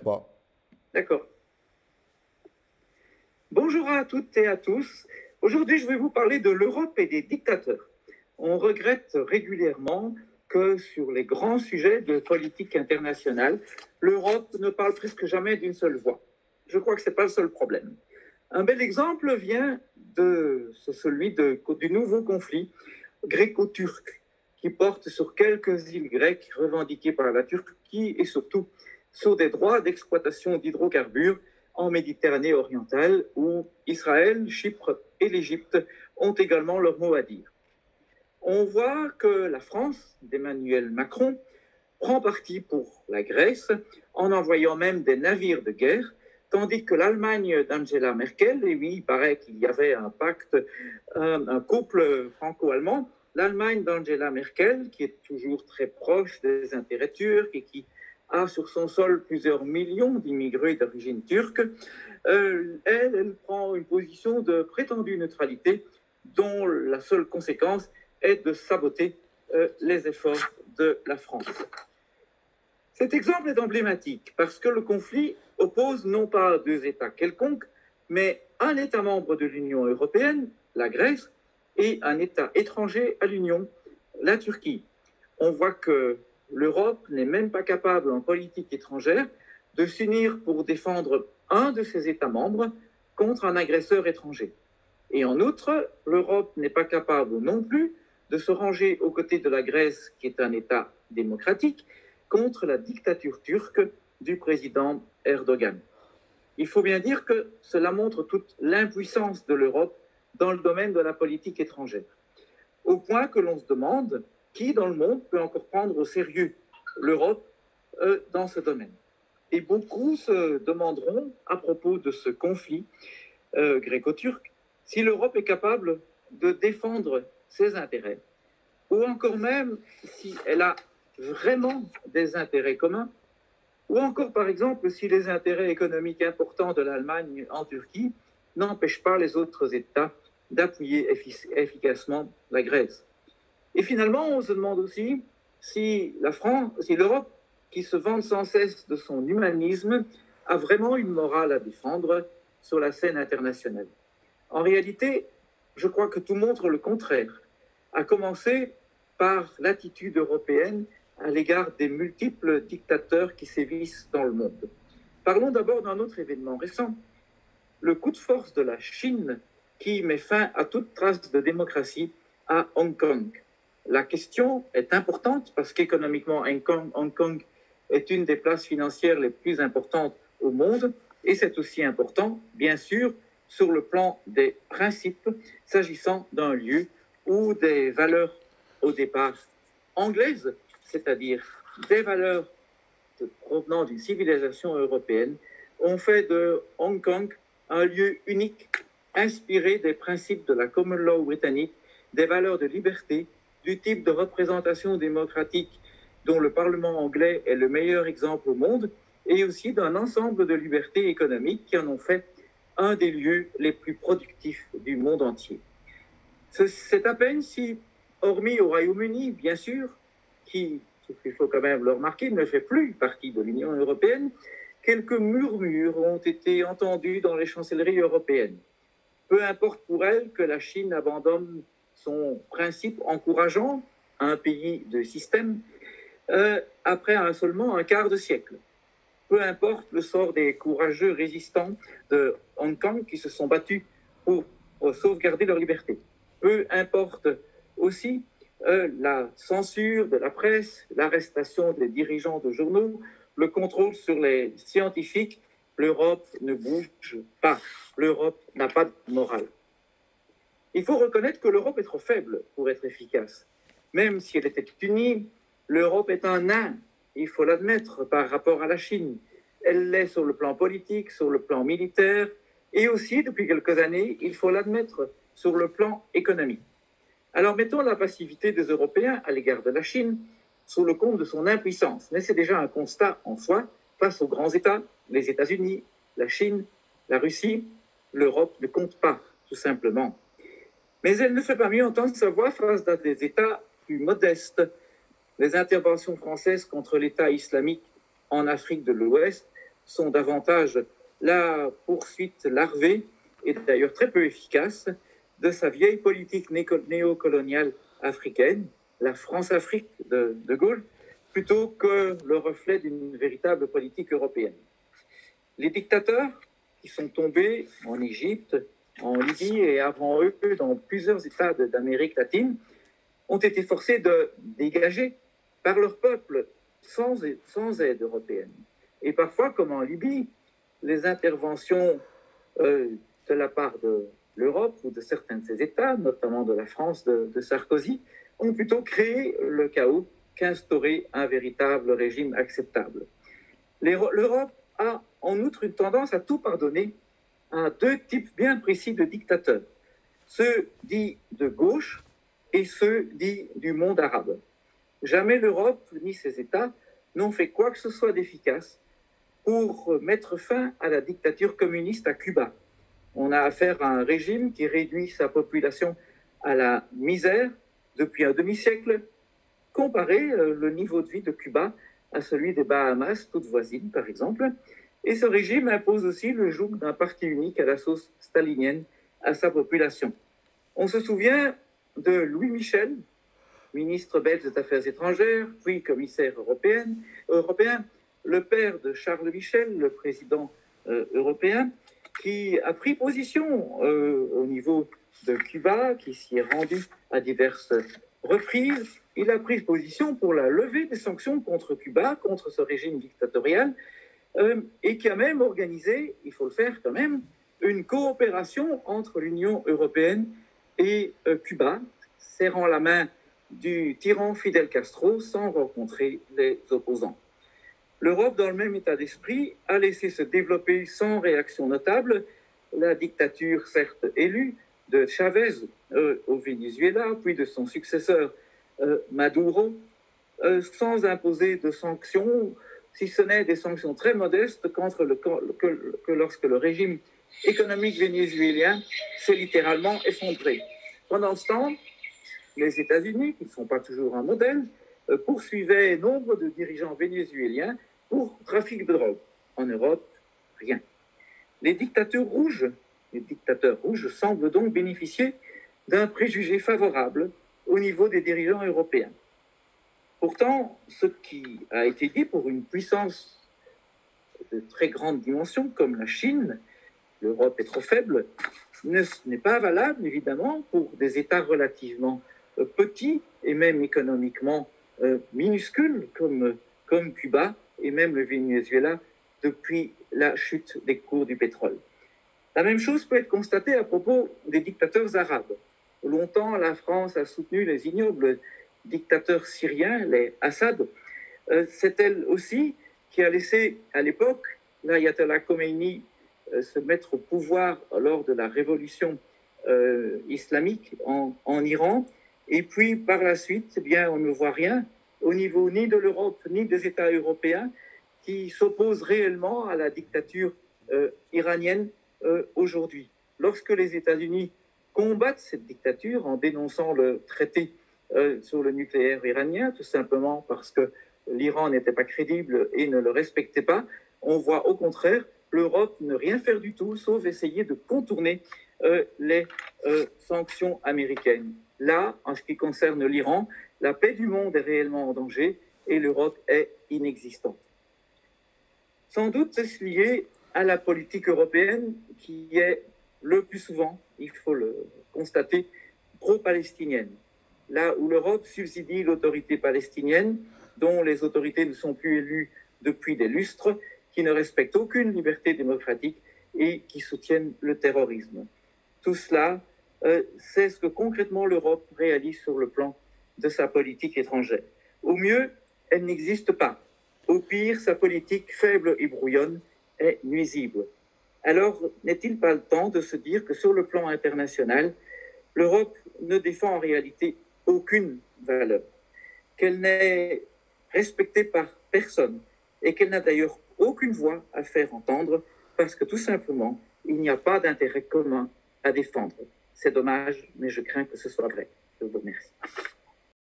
pas. D'accord. Bonjour à toutes et à tous. Aujourd'hui, je vais vous parler de l'Europe et des dictateurs. On regrette régulièrement que sur les grands sujets de politique internationale, l'Europe ne parle presque jamais d'une seule voix. Je crois que ce n'est pas le seul problème. Un bel exemple vient du nouveau conflit gréco-turc qui porte sur quelques îles grecques revendiquées par la Turquie et surtout sur des droits d'exploitation d'hydrocarbures en Méditerranée orientale où Israël, Chypre et l'Égypte ont également leur mot à dire. On voit que la France d'Emmanuel Macron prend parti pour la Grèce en envoyant même des navires de guerre, tandis que l'Allemagne d'Angela Merkel, et oui, il paraît qu'il y avait un pacte, un couple franco-allemand, l'Allemagne d'Angela Merkel, qui est toujours très proche des intérêts turcs et qui a sur son sol plusieurs millions d'immigrés d'origine turque, elle prend une position de prétendue neutralité dont la seule conséquence est de saboter les efforts de la France. Cet exemple est emblématique parce que le conflit oppose non pas deux États quelconques, mais un État membre de l'Union européenne, la Grèce, et un État étranger à l'Union, la Turquie. On voit que l'Europe n'est même pas capable en politique étrangère de s'unir pour défendre un de ses États membres contre un agresseur étranger. Et en outre, l'Europe n'est pas capable non plus de se ranger aux côtés de la Grèce, qui est un État démocratique, contre la dictature turque du président Erdogan. Il faut bien dire que cela montre toute l'impuissance de l'Europe dans le domaine de la politique étrangère, au point que l'on se demande qui dans le monde peut encore prendre au sérieux l'Europe dans ce domaine. Et beaucoup se demanderont à propos de ce conflit gréco-turc si l'Europe est capable de défendre ses intérêts, ou encore même si elle a vraiment des intérêts communs, ou encore par exemple si les intérêts économiques importants de l'Allemagne en Turquie n'empêchent pas les autres États d'appuyer efficacement la Grèce. Et finalement, on se demande aussi si l'Europe, qui se vante sans cesse de son humanisme, a vraiment une morale à défendre sur la scène internationale. En réalité, je crois que tout montre le contraire, à commencer par l'attitude européenne à l'égard des multiples dictateurs qui sévissent dans le monde. Parlons d'abord d'un autre événement récent, le coup de force de la Chine qui met fin à toute trace de démocratie à Hong Kong. La question est importante parce qu'économiquement, Hong Kong est une des places financières les plus importantes au monde et c'est aussi important, bien sûr, sur le plan des principes s'agissant d'un lieu où des valeurs au départ anglaises, c'est-à-dire des valeurs provenant d'une civilisation européenne, ont fait de Hong Kong un lieu unique, inspiré des principes de la common law britannique, des valeurs de liberté, du type de représentation démocratique dont le Parlement anglais est le meilleur exemple au monde, et aussi d'un ensemble de libertés économiques qui en ont fait un des lieux les plus productifs du monde entier. C'est à peine si, hormis au Royaume-Uni, bien sûr, qui, il faut quand même le remarquer, ne fait plus partie de l'Union européenne, quelques murmures ont été entendus dans les chancelleries européennes. Peu importe pour elles que la Chine abandonne son principe encourageant un pays de système après seulement un quart de siècle. Peu importe le sort des courageux résistants de Hong Kong qui se sont battus pour sauvegarder leur liberté. Peu importe aussi la censure de la presse, l'arrestation des dirigeants de journaux, le contrôle sur les scientifiques, l'Europe ne bouge pas. L'Europe n'a pas de morale. Il faut reconnaître que l'Europe est trop faible pour être efficace. Même si elle était unie, l'Europe est un nain, il faut l'admettre, par rapport à la Chine. Elle l'est sur le plan politique, sur le plan militaire, et aussi, depuis quelques années, il faut l'admettre, sur le plan économique. Alors mettons la passivité des Européens à l'égard de la Chine sous le compte de son impuissance. Mais c'est déjà un constat en soi face aux grands États, les États-Unis, la Chine, la Russie. L'Europe ne compte pas, tout simplement. Mais elle ne fait pas mieux entendre sa voix face à des États plus modestes. Les interventions françaises contre l'État islamique en Afrique de l'Ouest sont davantage la poursuite larvée, et d'ailleurs très peu efficace, de sa vieille politique néocoloniale africaine, la France-Afrique de Gaulle, plutôt que le reflet d'une véritable politique européenne. Les dictateurs qui sont tombés en Égypte, en Libye et avant eux dans plusieurs États d'Amérique latine ont été forcés de dégager par leur peuple sans aide européenne. Et parfois, comme en Libye, les interventions de la part de l'Europe ou de certains de ses États, notamment de la France de Sarkozy, ont plutôt créé le chaos qu'instaurer un véritable régime acceptable. L'Europe a en outre une tendance à tout pardonner à deux types bien précis de dictateurs, ceux dits de gauche et ceux dits du monde arabe. Jamais l'Europe ni ses États n'ont fait quoi que ce soit d'efficace pour mettre fin à la dictature communiste à Cuba. On a affaire à un régime qui réduit sa population à la misère depuis un demi-siècle. Comparez le niveau de vie de Cuba à celui des Bahamas, toutes voisines par exemple. Et ce régime impose aussi le joug d'un parti unique à la sauce stalinienne à sa population. On se souvient de Louis Michel, ministre belge des Affaires étrangères, puis commissaire européen, le père de Charles Michel, le président européen, qui a pris position au niveau de Cuba, qui s'y est rendu à diverses reprises. Il a pris position pour la levée des sanctions contre Cuba, contre ce régime dictatorial, et qui a même organisé, il faut le faire quand même, une coopération entre l'Union européenne et Cuba, serrant la main du tyran Fidel Castro sans rencontrer les opposants. L'Europe, dans le même état d'esprit, a laissé se développer sans réaction notable la dictature, certes élue, de Chavez au Venezuela, puis de son successeur Maduro, sans imposer de sanctions, si ce n'est des sanctions très modestes que lorsque le régime économique vénézuélien s'est littéralement effondré. Pendant ce temps, les États-Unis, qui ne sont pas toujours un modèle, poursuivaient nombre de dirigeants vénézuéliens pour trafic de drogue. En Europe, rien. Les dictateurs rouges semblent donc bénéficier d'un préjugé favorable au niveau des dirigeants européens. Pourtant, ce qui a été dit pour une puissance de très grande dimension comme la Chine, l'Europe est trop faible, n'est pas valable évidemment pour des États relativement petits et même économiquement minuscules comme Cuba et même le Venezuela depuis la chute des cours du pétrole. La même chose peut être constatée à propos des dictateurs arabes. Longtemps, la France a soutenu les ignobles dictateurs syriens, les Assad. C'est elle aussi qui a laissé à l'époque l'ayatollah Khomeini se mettre au pouvoir lors de la révolution islamique en Iran. Et puis, par la suite, eh bien, on ne voit rien au niveau ni de l'Europe ni des États européens qui s'opposent réellement à la dictature iranienne aujourd'hui. Lorsque les États-Unis combattent cette dictature en dénonçant le traité sur le nucléaire iranien, tout simplement parce que l'Iran n'était pas crédible et ne le respectait pas, on voit au contraire l'Europe ne rien faire du tout, sauf essayer de contourner les sanctions américaines. Là, en ce qui concerne l'Iran, la paix du monde est réellement en danger et l'Europe est inexistante. Sans doute c'est lié à la politique européenne qui est le plus souvent, il faut le constater, pro-palestinienne. Là où l'Europe subsidie l'autorité palestinienne, dont les autorités ne sont plus élues depuis des lustres, qui ne respectent aucune liberté démocratique et qui soutiennent le terrorisme. Tout cela, c'est ce que concrètement l'Europe réalise sur le plan de sa politique étrangère. Au mieux, elle n'existe pas. Au pire, sa politique faible et brouillonne est nuisible. Alors, n'est-il pas le temps de se dire que sur le plan international, l'Europe ne défend en réalité aucune valeur, qu'elle n'est respectée par personne et qu'elle n'a d'ailleurs aucune voix à faire entendre parce que tout simplement, il n'y a pas d'intérêt commun à défendre. C'est dommage, mais je crains que ce soit vrai. Je vous remercie.